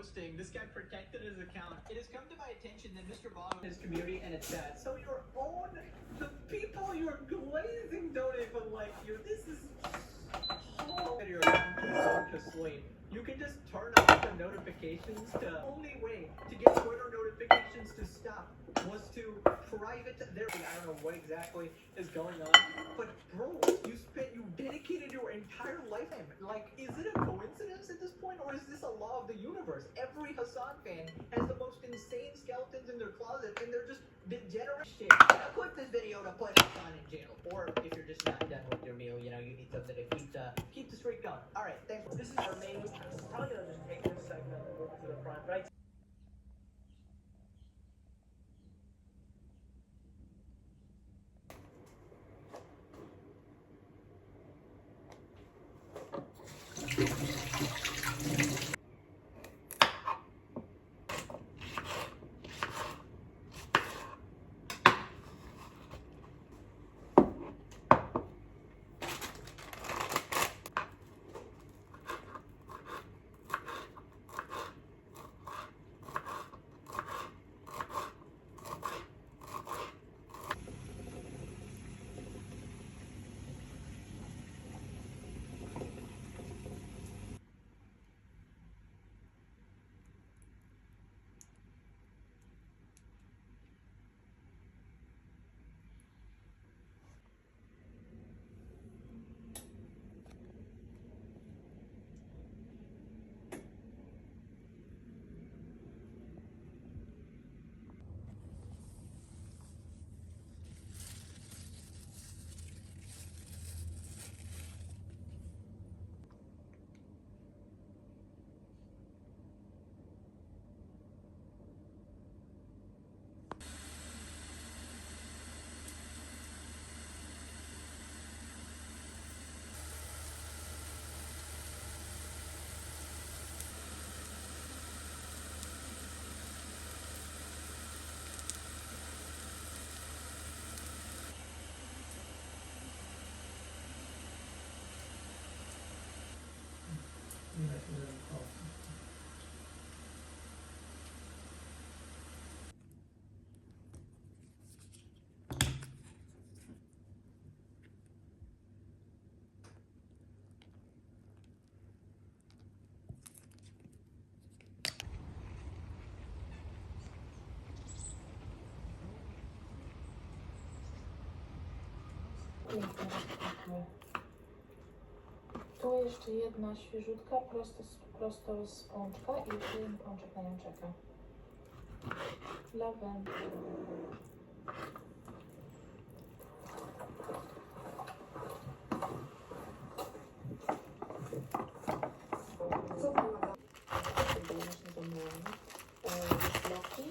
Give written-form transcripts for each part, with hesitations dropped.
posting. This guy protected his account. It has come to my attention that Mr. Bob his community and it's sad. So the people you're glazing don't even like you. This is your account can go to sleep. You can just turn off the notifications. The only way to get Twitter notifications to stop was to private their. I don't know what exactly is going on, but bro, you dedicated your entire lifetime. Like, is it a coincidence at this point, or is this a law of the universe? Every Hassan fan has the most insane skeletons in their closet, and they're just degenerate shit. Now click this video to put Hassan in jail, or if you're just not done with your meal, you need something to keep the streak going. All right, thanks. This is our main. I'm probably gonna just take this segment and move to the front, but Tu jeszcze jedna świeżutka, prosto z pączka i jeszcze jeden pączek na nią czeka. Lawendy. Co to ma? Właśnie to bloki,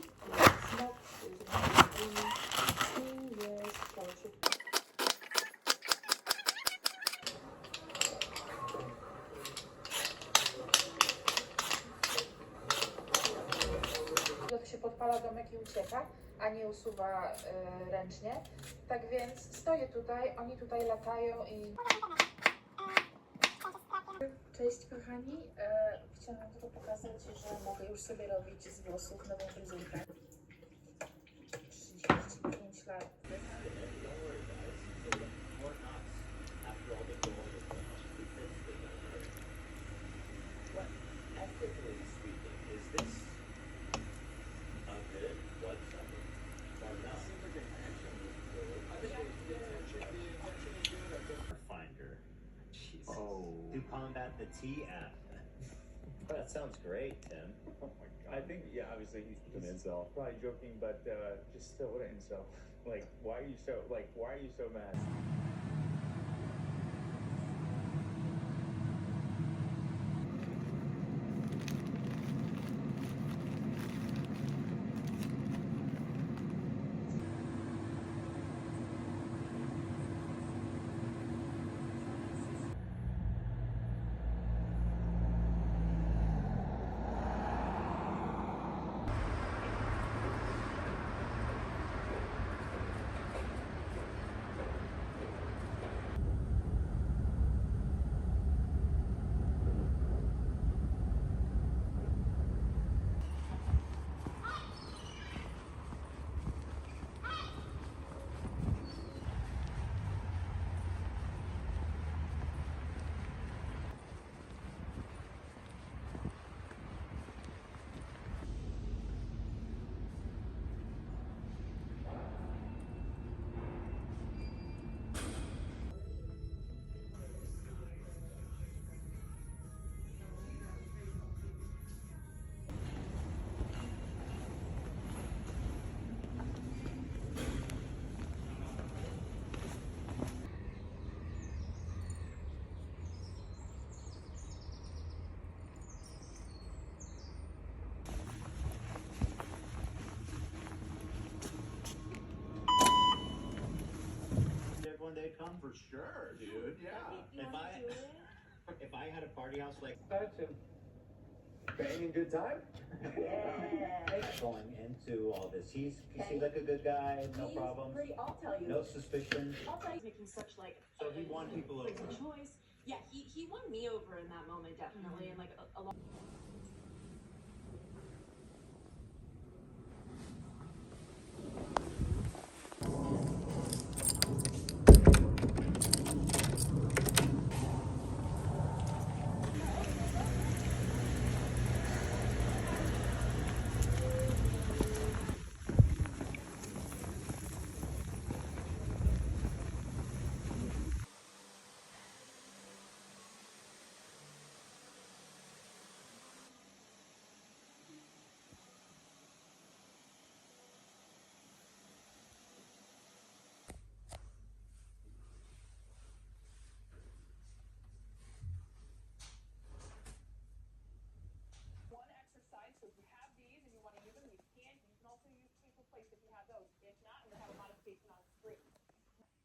smak, i jest pączek. To się podpala domek i ucieka, a nie usuwa ręcznie. Tak więc stoję tutaj, oni tutaj latają i... Cześć kochani, chciałam tylko pokazać, że mogę już sobie robić z włosów nową fryzurkę. 35 lat. To combat the TF. That sounds great, Tim. Oh my god. I think, yeah, obviously he's an incel. Probably joking, but just still, what an incel. Like, why are you so mad? down for sure, dude. Yeah. If I had a party house like Banging good time? going into all this, he seems like a good guy, no He's problems, pretty, I'll tell you. no suspicion. I'll tell you, making such like. So he won people over. crazy choice. Yeah, he won me over in that moment, definitely, and like a lot. One exercise, so if you have these and you want to use them, you can. You can also use paper plates if you have those. If not, we have a modification on the screen.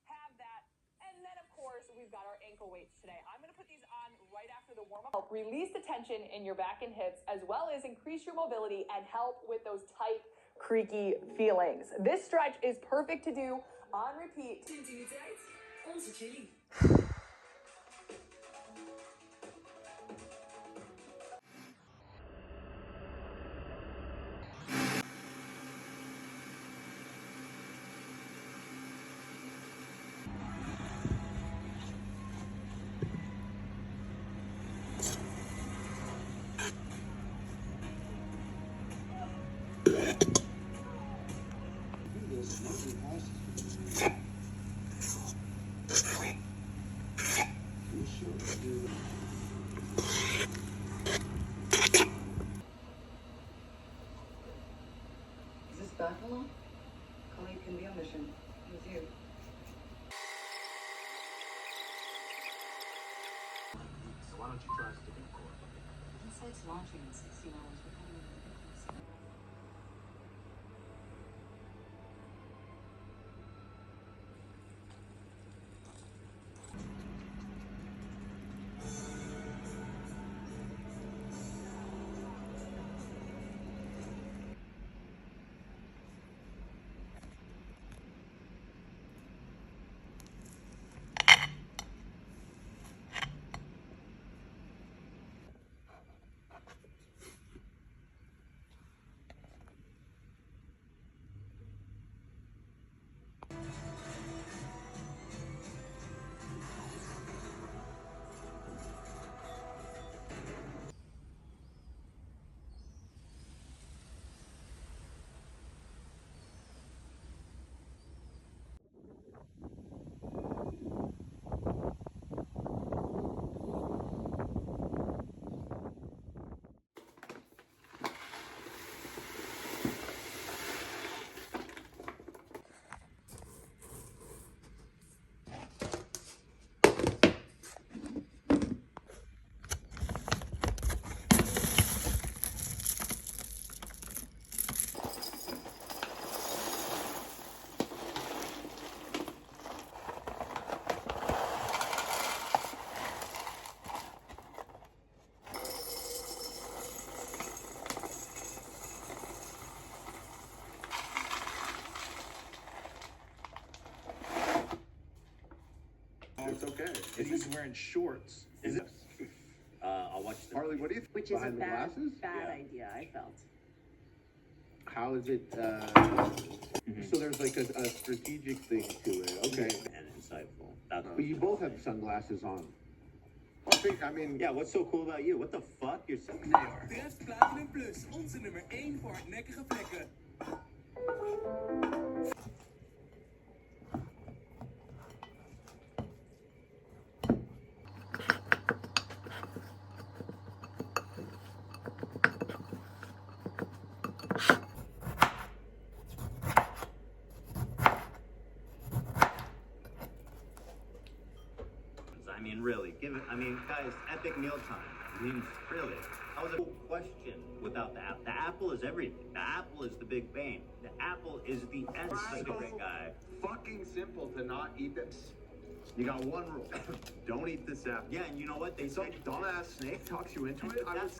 Have that. And then, of course, we've got our ankle weights today. I'm going to put these on right after the warm-up. Help release the tension in your back and hips, as well as increase your mobility and help with those tight, creaky feelings. This stretch is perfect to do on repeat. Continuïteit, onze chili. Is this Buffalo? Colleen can be on mission with you. So why don't you try sticking forward? Insight's launching in 16 hours. We're coming in. Oh, it's okay. And he's wearing shorts. Is it? I'll watch the Harley, what do you think? Which is a Behind the bad, glasses? bad Yeah. idea, I felt. How is it? So there's like a strategic thing to it. Okay. and insightful. That's But you both have sunglasses on. I mean, yeah, what's so cool about you? What the fuck? You're so Dress Platinum Plus, onze nummer 1 voor hardnekkige vlekken. I mean, really, guys, epic mealtime. I mean, really. That was a cool question without the apple. The apple is everything. The apple is the big bang. The apple is the essence. Such a great guy. fucking simple to not eat this. You got one rule. Don't eat this apple. Yeah, and you know what? They Some said dumbass snake talks you into it. I was